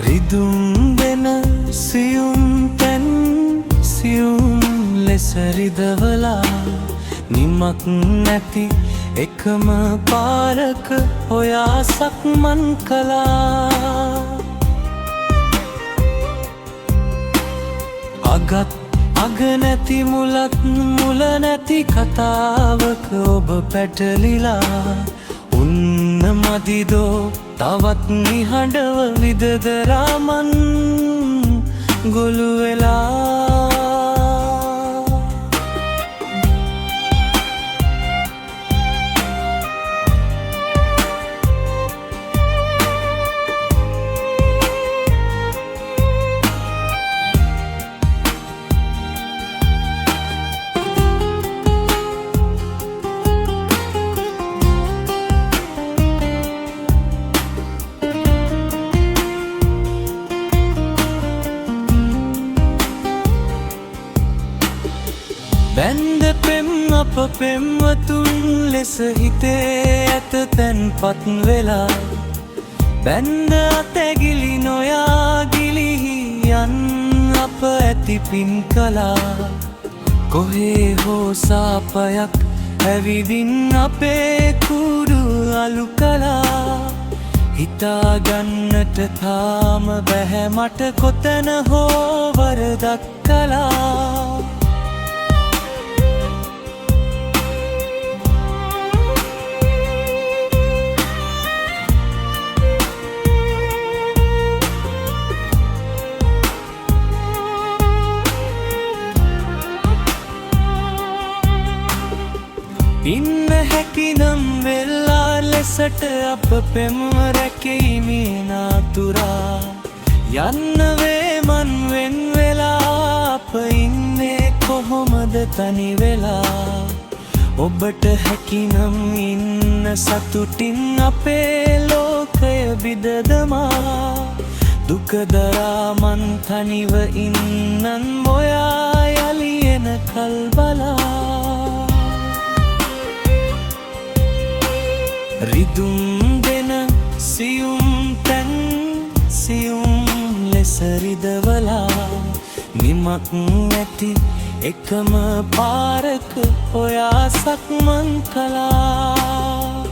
රිදුම් දෙන සියුම් තැන් සියුම් ලෙස රිදවලා නිමක් නැති එකම පාරක ඔයා සක්මන් කළා. අගත් අග නැති මුලත් මුල නැති කතාවක ඔබ පැටලිලා උන්න මදිදෝ තවත් නිහඬව විදදරාමන් ගොළු වෙලා. බැන්ද පෙම් අප පෙම්වතුන් ලෙස හිතේ ඇත තැන්පත් වෙලා බැන්ද අතැගිලි නොයා ගිලිහි යන් අප ඇති පින් කළා. කොහේ හෝ සාපයක් ඇවිදින් අපේ කුඩු අලු කළා. හිතාගන්නට තාම බැහැ මට කොතන හෝ වරදක් කළා. ඉන්න හැකිනම් වෙල්ලා ලෙසට අප පෙම්ව රැකීමේ නාතුරා යන්න වේමන් වෙන් වෙලා අප ඉන්නේ කොහොමද තනි වෙලා. ඔබට හැකිනම් ඉන්න සතුටින් අපේ ලෝකය බිදදමා දුක දරා මන් තනිව ඉන්නන් ඔයා යලි එන කල් බලා. රිදුම් දෙන සියුම් තැන් සියුම් ලෙස රිදවලා නිමක් නැති එකම පාරක ඔයා සක්මන් කළා.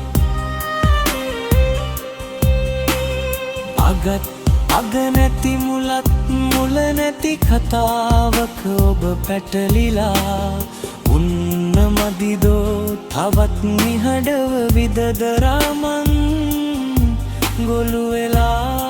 අගත් අග නැති මුලත් මුල නැති කතාවක ඔබ පැටලිලා උන්න මදිදෝ තවත් නිහඬව විදදරාමන් ගොළු වෙලා.